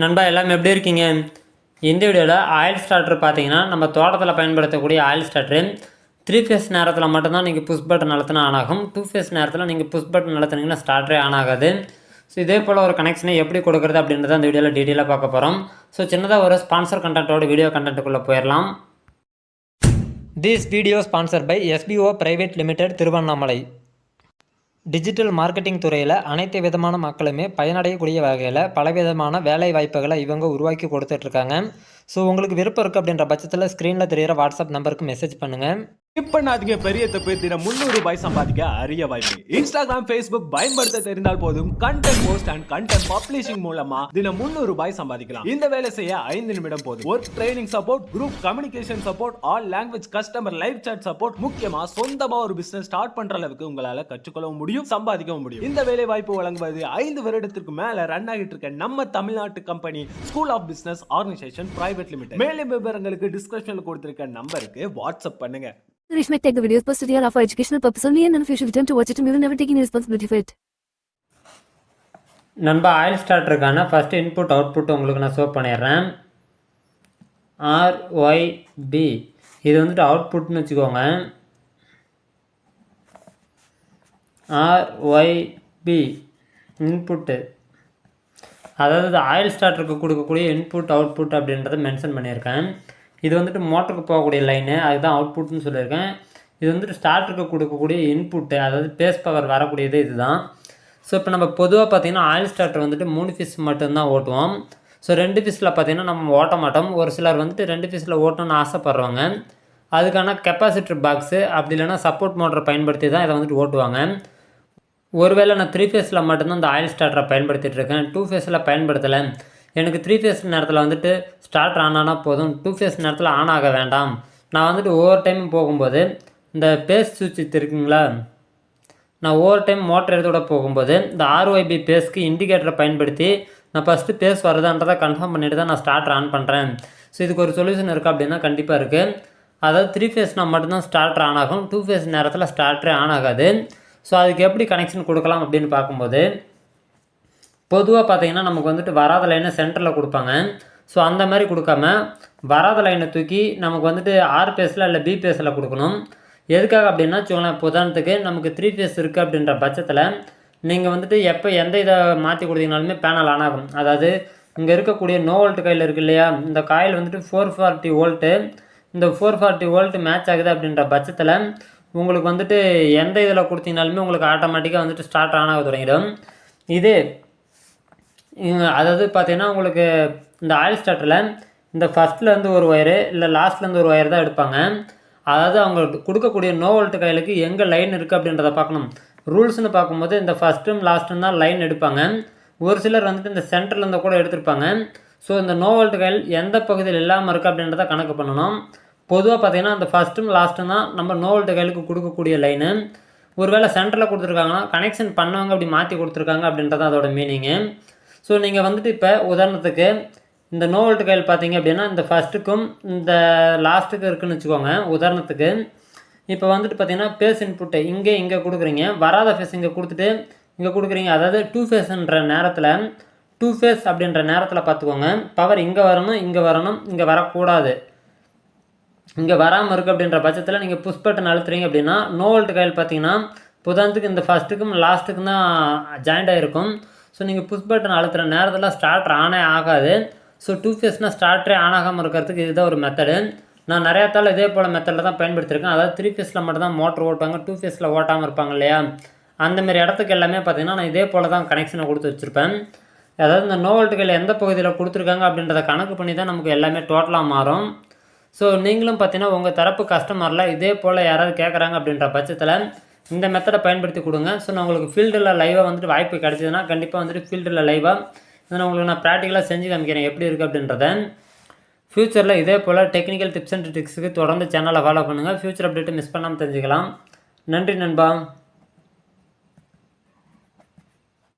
நண்பா எல்லாமே எப்படி இருக்கீங்க? இந்த வீடியோவில் ஆயில் ஸ்டார்டர் பார்த்தீங்கன்னா நம்ம தோட்டத்தில் பயன்படுத்தக்கூடிய ஆயில் ஸ்டார்டரு 3 ஃபேஸ் நேரத்தில் மட்டும்தான் நீங்கள் புஷ் பட்டன் அழுத்தினா ஆன் ஆகும். 2 ஃபேஸ் நேரத்தில் நீங்கள் புஷ் பட்டன் அழுத்தினீங்கன்னா ஸ்டார்டரே ஆன் ஆகாது. ஸோ இதே போல் ஒரு கனெக்ஷனை எப்படி கொடுக்குறது அப்படின்றத அந்த வீடியோவில் டீட்டெயிலாக பார்க்க போகிறோம். ஸோ சின்னதாக ஒரு ஸ்பான்சர் கண்டென்ட்டோட வீடியோ கண்டென்ட்டுக்குள்ளே போயிடலாம். This video sponsor by SBO private limited Tiruvannamalai. Digital marketing துறையில் அனைத்து விதமான மக்களுமே பயனடையக்கூடிய வகையில் பலவிதமான வேலை வாய்ப்புகளை இவங்க உருவாக்கி கொடுத்துட்ருக்காங்க. ஸோ உங்களுக்கு விருப்பம் இருக்குது அப்படின்ற பட்சத்தில் ஸ்க்ரீனில் தெரிகிற வாட்ஸ்அப் நம்பருக்கு மெசேஜ் பண்ணுங்கள். இப்ப நாதிங்க பெரிய தப்பு தினம் 300 ரூபாய் சம்பாதிக்க அரிய வாய்ப்பு. இன்ஸ்டாகிராம், ஃபேஸ்புக் பயன்படுத்த தெரிந்தால் போதும் content post and content publishing மூலமா தினம் 300 ரூபாய் சம்பாதிக்கலாம். இந்த வேலை செய்ய 5 நிமிடம் போதும். Work training support, group communication support, all language customer live chat support, முக்கியமா சொந்தமா ஒரு பிசினஸ் ஸ்டார்ட் பண்ற அளவுக்கு உங்களால கற்றுக்கொள்ளவும் முடியும், சம்பாதிக்கவும் முடியும். இந்த வேலை வாய்ப்பு வழங்குவது 5 வருடத்திற்கு மேல ரன் ஆகிட்டு இருக்க நம்ம தமிழ்நாட்டு company school of business organisation private limited. மேலும் விவரங்களுக்கு டிஸ்கிரிப்ஷன்ல கொடுத்திருக்க நம்பருக்கு வாட்ஸ்அப் பண்ணுங்க. Rich might take the videos posted here are for educational purpose only and if you should attempt to watch it and we will never take any responsibility for it. நண்பா oil ஸ்டார்டருக்கான first input output உங்களுக்கு நான் show பண்ணிடுறேன். RYB இது வந்துட்டு அவுட்புட்னு வச்சுக்கோங்க. RYB input, அதாவது oil ஸ்டார்டருக்கு கொடுக்கக்கூடிய input output அப்படின்றத மென்ஷன் பண்ணியிருக்கேன். இது வந்துட்டு மோட்டருக்கு போகக்கூடிய லைனு, அதுதான் அவுட்புட்னு சொல்லியிருக்கேன். இது வந்துட்டு ஸ்டார்டருக்கு கொடுக்கக்கூடிய இன்புட்டு, அதாவது பேஸ் பவர் வரக்கூடியது இதுதான். ஸோ இப்போ நம்ம பொதுவாக பார்த்திங்கன்னா ஆயில் ஸ்டார்டர் வந்துட்டு 3 ஃபீஸ் மட்டும்தான் ஓட்டுவோம். ஸோ 2 ஃபீஸில் பார்த்திங்கன்னா நம்ம ஓட்ட மாட்டோம். ஒரு சிலர் வந்துட்டு 2 ஃபீஸில் ஓட்டணும்னு ஆசைப்பட்றவங்க அதுக்கான கெப்பாசிட்டர் பாக்ஸு அப்படி இல்லைனா சப்போர்ட் மோட்டரை பயன்படுத்தி தான் இதை வந்துட்டு ஓட்டுவாங்க. ஒருவேளை நான் 3 ஃபேஸில் மட்டும்தான் இந்த ஆயில் ஸ்டார்டரை பயன்படுத்திகிட்டு இருக்கேன், 2 ஃபேஸில் பயன்படுத்தலை, எனக்கு 3 ஃபேஸ் நேரத்தில் வந்துட்டு ஸ்டார்டர் ஆன் ஆனால் போதும், 2 ஃபேஸ் நேரத்தில் ஆன் ஆக வேண்டாம், நான் வந்துட்டு ஒவ்வொரு டைம் போகும்போது இந்த பேஸ் சுவிட்ச் இருக்குங்களா, நான் ஒவ்வொரு டைம் மோட்டர் எடுத்தோட போகும்போது இந்த RYB பேஸ்க்கு இண்டிகேட்டரை பயன்படுத்தி நான் ஃபஸ்ட்டு பேஸ் வருதான்றதை கன்ஃபார்ம் பண்ணிவிட்டு தான் நான் ஸ்டார்டர் ஆன் பண்ணுறேன். ஸோ இதுக்கு ஒரு சொல்யூஷன் இருக்குது அப்படின்னா கண்டிப்பாக இருக்குது. அதாவது 3 ஃபேஸ்னால் மட்டும்தான் ஸ்டார்டர் ஆன் ஆகும், 2 ஃபேஸ் நேரத்தில் ஸ்டார்டரே ஆன் ஆகாது. ஸோ அதுக்கு எப்படி கனெக்ஷன் கொடுக்கலாம் அப்படின்னு பார்க்கும்போது பொதுவாக பார்த்தீங்கன்னா நமக்கு வந்துட்டு வராத லைனை சென்டரில் கொடுப்பாங்க. ஸோ அந்த மாதிரி கொடுக்காம வராத லைனை தூக்கி நமக்கு வந்துட்டு R பேஸில் இல்லை B பேஸில் கொடுக்கணும். எதுக்காக அப்படின்னா வச்சுக்கோங்களேன், உதாரணத்துக்கு நமக்கு 3 ஃபேஸ் இருக்குது அப்படின்ற பட்சத்தில் நீங்கள் வந்துட்டு எப்போ எந்த இதை மாற்றி கொடுத்தீங்கனாலுமே பேனல் ஆன் ஆகும். அதாவது இங்கே இருக்கக்கூடிய நோ வோல்ட் காயில் இருக்குது இல்லையா, இந்த காயில் வந்துட்டு 440 வோல்ட்டு, இந்த 440 வோல்ட்டு மேட்ச் ஆகுது அப்படின்ற பட்சத்தில் உங்களுக்கு வந்துட்டு எந்த இதில் கொடுத்தீங்கனாலுமே உங்களுக்கு ஆட்டோமேட்டிக்காக வந்துட்டு ஸ்டார்ட் ஆன் ஆக தொடங்கிடும். இது அதாவது பார்த்தீங்கன்னா உங்களுக்கு இந்த ஆயில் ஸ்டார்டரில் இந்த ஃபஸ்ட்லேருந்து ஒரு ஒயரு இல்லை லாஸ்ட்லேருந்து ஒரு ஒயர் தான் எடுப்பாங்க. அதாவது அவங்க கொடுக்கக்கூடிய நோ வோல்ட் காயிலுக்கு எங்கே லைன் இருக்குது அப்படின்றத பார்க்கணும். ரூல்ஸ்னு பார்க்கும்போது இந்த ஃபஸ்ட்டும் லாஸ்ட்டும் தான் லைன் எடுப்பாங்க. ஒரு சிலர் வந்துட்டு இந்த சென்டர்லேருந்து கூட எடுத்திருப்பாங்க. ஸோ இந்த நோ வோல்ட் காயில் எந்த பகுதியில் இல்லாமல் இருக்குது அப்படின்றத கணக்கு பண்ணணும். பொதுவாக பார்த்தீங்கன்னா அந்த ஃபஸ்ட்டும் லாஸ்ட்டும் தான் நம்ம நோ வோல்ட் காயிலுக்கு கொடுக்கக்கூடிய லைனு. ஒருவேளை சென்டரில் கொடுத்துருக்காங்கன்னா கனெக்ஷன் பண்ணவங்க அப்படி மாற்றி கொடுத்துருக்காங்க அப்படின்றது அதோட மீனிங்கு. ஸோ நீங்கள் வந்துட்டு இப்போ உதாரணத்துக்கு இந்த நோ வோல்ட் காயில் பார்த்தீங்க அப்படின்னா இந்த ஃபஸ்ட்டுக்கும் இந்த லாஸ்ட்டுக்கும் இருக்குதுன்னு வச்சுக்கோங்க. உதாரணத்துக்கு இப்போ வந்துட்டு பார்த்தீங்கன்னா பேஸ் இன்புட்டு இங்கே கொடுக்குறீங்க, வராத ஃபேஸ் இங்கே கொடுத்துட்டு இங்கே கொடுக்குறீங்க. அதாவது 2 ஃபேஸ்ன்ற நேரத்தில் 2 ஃபேஸ் அப்படின்ற நேரத்தில் பார்த்துக்கோங்க, பவர் இங்கே வரணும், இங்கே வரக்கூடாது. இங்கே வராமல் இருக்குது அப்படின்ற பட்சத்தில் நீங்கள் புஷ் பட்டன் அழுத்துறீங்க அப்படின்னா நோ வோல்ட் காயில் பார்த்தீங்கன்னா உதாரணத்துக்கு இந்த ஃபஸ்ட்டுக்கும் லாஸ்ட்டுக்கும் தான் ஜாயிண்ட் ஆகிருக்கும். ஸோ நீங்கள் புஷ் பட்டன் அழுத்துகிற நேரத்தில் ஸ்டார்டர் ஆனே ஆகாது. ஸோ 2 ஃபேஸ்னால் ஸ்டார்டரே ஆன் ஆகாமல் இருக்கிறதுக்கு இதுதான் ஒரு மெத்தடு. நான் நிறையா தாள் இதே போல் மெத்தடில் தான் பயன்படுத்தியிருக்கேன். அதாவது 3 ஃபேஸில் மட்டும் தான் மோட்டர் ஓட்டுவாங்க, 2 ஃபேஸில் ஓட்டாமல் இருப்பாங்க இல்லையா, அந்தமாரி இடத்துக்கு எல்லாமே பார்த்திங்கன்னா நான் இதே போல் தான் கனெக்ஷனை கொடுத்து வச்சுருப்பேன். அதாவது இந்த நோ வோல்ட் காயில் எந்த பகுதியில் கொடுத்துருக்காங்க அப்படின்றத கணக்கு பண்ணி தான் நமக்கு எல்லாமே டோட்டலாக மாறும். ஸோ நீங்களும் பார்த்தீங்கன்னா உங்கள் தரப்பு கஸ்டமரில் இதே போல் யாராவது கேட்குறாங்க அப்படின்ற பட்சத்தில் இந்த மெத்தடை பயன்படுத்தி கொடுங்க. ஸோ நான் உங்களுக்கு ஃபீல்டில் லைவாக வந்துட்டு வாய்ப்பு கிடச்சிதுன்னா கண்டிப்பாக வந்துட்டு ஃபீல்டில் லைவாக இதை உங்களுக்கு நான் ப்ராக்டிக்கலாக செஞ்சு காமிக்கிறேன் எப்படி இருக்குது அப்படின்றத. ஃப்யூச்சரில் இதே போல் டெக்னிக்கல் டிப்ஸ் அண்ட் ட்ரிக்ஸுக்கு தொடர்ந்து சேனலை ஃபாலோ பண்ணுங்கள். ஃப்யூச்சர் அப்டேட்டை மிஸ் பண்ணாமல் தெரிஞ்சுக்கலாம். நன்றி நண்பா.